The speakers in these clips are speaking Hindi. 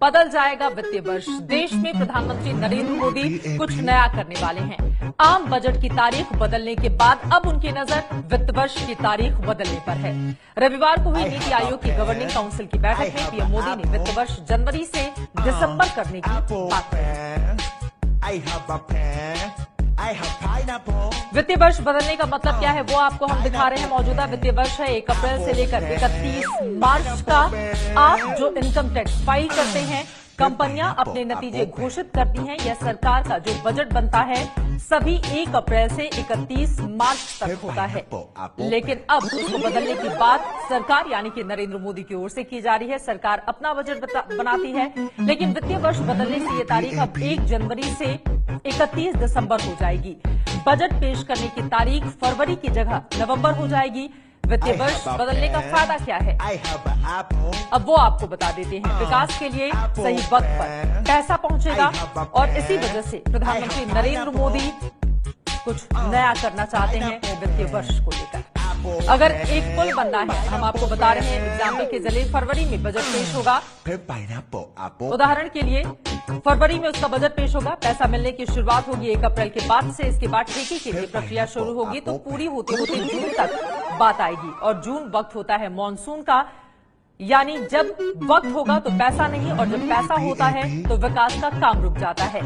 बदल जाएगा वित्तीय वर्ष। देश में प्रधानमंत्री नरेंद्र मोदी कुछ नया करने वाले हैं। आम बजट की तारीख बदलने के बाद अब उनकी नजर वित्त वर्ष की तारीख बदलने पर है। रविवार को हुई नीति आयोग की गवर्निंग काउंसिल की बैठक में पीएम मोदी ने वित्त वर्ष जनवरी से दिसंबर करने की बात की। वित्तीय वर्ष बदलने का मतलब क्या है वो आपको हम दिखा रहे हैं। मौजूदा वित्तीय वर्ष है 1 अप्रैल से लेकर 31 मार्च का। आप जो इनकम टैक्स फाइल करते हैं, कंपनियां अपने नतीजे घोषित करती हैं। यह सरकार का जो बजट बनता है सभी 1 अप्रैल से 31 मार्च तक होता है। लेकिन अब उसको बदलने की बात सरकार यानी कि नरेंद्र मोदी की ओर से की जा रही है। सरकार अपना बजट बनाती है, लेकिन वित्तीय वर्ष बदलने से ये तारीख अब 1 जनवरी से 31 दिसंबर हो जाएगी। बजट पेश करने की तारीख फरवरी की जगह नवंबर हो जाएगी। वित्तीय वर्ष बदलने का फायदा क्या है, अब वो आपको बता देते हैं। विकास के लिए सही वक्त पर पैसा पहुंचेगा और इसी वजह से प्रधानमंत्री नरेंद्र मोदी कुछ नया करना चाहते हैं वित्तीय वर्ष को लेकर। अगर एक पुल बनना है, हम आपको बता रहे हैं एग्जाम्पल के जरिए, फरवरी में बजट पेश होगा। उदाहरण के लिए फरवरी में उसका बजट पेश होगा। पैसा मिलने की शुरुआत होगी 1 अप्रैल के बाद से। इसके बाद ठेके के लिए प्रक्रिया शुरू होगी, तो पूरी होते होते जून तक बात आएगी। और जून वक्त होता है मानसून का, यानी जब वक्त होगा तो पैसा नहीं, और जब पैसा होता है तो विकास का काम रुक जाता है।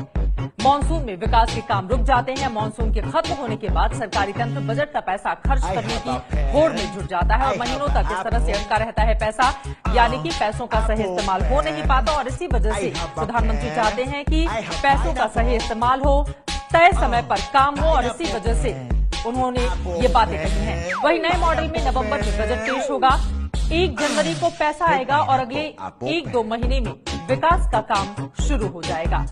मानसून में विकास के काम रुक जाते हैं। मानसून के खत्म होने के बाद सरकारी तंत्र बजट का पैसा खर्च करने की होड़ में जुट जाता है और महीनों तक इस तरह से अटका रहता है पैसा, यानी कि पैसों का सही इस्तेमाल हो नहीं पाता। और इसी वजह से प्रधानमंत्री चाहते हैं कि पैसों का सही इस्तेमाल हो, तय समय पर काम हो, और इसी वजह से उन्होंने ये बातें कही हैं। वही नए मॉडल में नवंबर में बजट पेश होगा। 1 जनवरी को पैसा आएगा और अगले 1-2 महीने में विकास का काम शुरू हो जाएगा।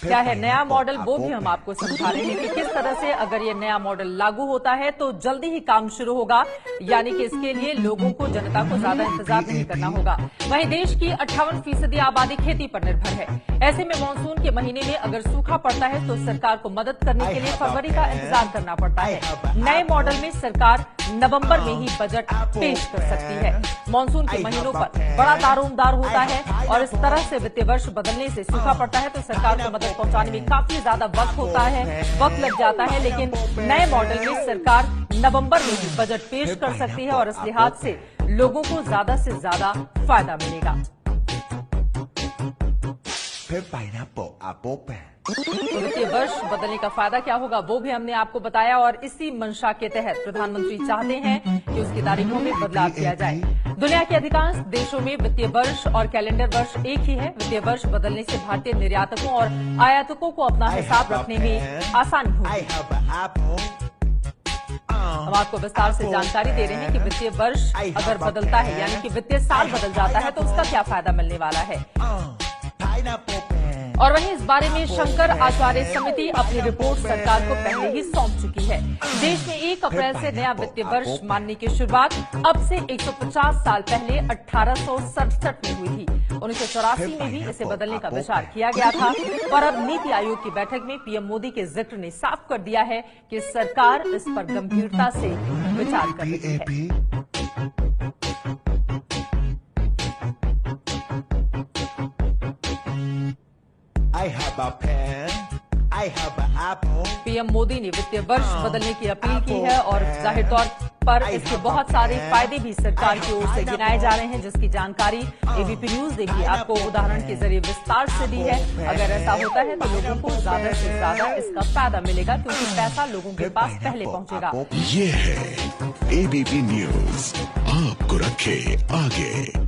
क्या है नया मॉडल, वो भी हम आपको समझा रहे हैं कि किस तरह से अगर ये नया मॉडल लागू होता है तो जल्दी ही काम शुरू होगा, यानी कि इसके लिए लोगों को, जनता को ज्यादा इंतजार नहीं करना होगा। वहीं देश की 58% आबादी खेती पर निर्भर है। ऐसे में मानसून के महीने में अगर सूखा पड़ता है तो सरकार को मदद करने के लिए फरवरी का इंतजार करना पड़ता है। नए मॉडल में सरकार नवंबर में ही बजट पेश कर सकती है। मानसून के महीनों पर बड़ा दारोमदार होता है और इस तरह से वित्तीय वर्ष बदलने से सूखा पड़ता है तो सरकार को मदद पहुंचाने में काफी ज्यादा वक्त लग जाता है। लेकिन नए मॉडल में सरकार नवंबर में ही बजट पेश कर सकती है और इस लिहाज से लोगों को ज्यादा से ज्यादा फायदा मिलेगा। तो वित्तीय वर्ष बदलने का फायदा क्या होगा वो भी हमने आपको बताया, और इसी मंशा के तहत प्रधानमंत्री चाहते हैं कि उसकी तारीखों में बदलाव किया जाए। दुनिया के अधिकांश देशों में वित्तीय वर्ष और कैलेंडर वर्ष एक ही है। वित्तीय वर्ष बदलने से भारतीय निर्यातकों और आयातकों को अपना हिसाब रखने में आसानी होगी। हम आपको विस्तार से जानकारी दे रहे हैं कि वित्तीय वर्ष अगर बदलता है, यानी कि वित्तीय साल बदल जाता है, तो उसका क्या फायदा मिलने वाला है। और वहीं इस बारे में शंकर आचार्य समिति अपनी रिपोर्ट सरकार को पहले ही सौंप चुकी है। देश में 1 अप्रैल से नया वित्तीय वर्ष मानने की शुरुआत अब से 150 साल पहले 1867 में हुई थी। 1984 में भी इसे बदलने का विचार किया गया था, पर अब नीति आयोग की बैठक में पीएम मोदी के जिक्र ने साफ कर दिया है कि सरकार इस पर गंभीरता से विचार कर रही है। पीएम मोदी ने वित्तीय वर्ष बदलने की अपील की है और जाहिर तौर पर इसके बहुत सारे फायदे भी सरकार की ओर से गिनाए जा रहे हैं, जिसकी जानकारी एबीपी न्यूज ने भी आपको उदाहरण के जरिए विस्तार से दी है। अगर ऐसा होता है तो लोगों को ज्यादा से ज्यादा इसका फायदा मिलेगा, क्योंकि पैसा लोगों के पास पहले पहुंचेगा। ये है एबीपी न्यूज, आपको रखे आगे।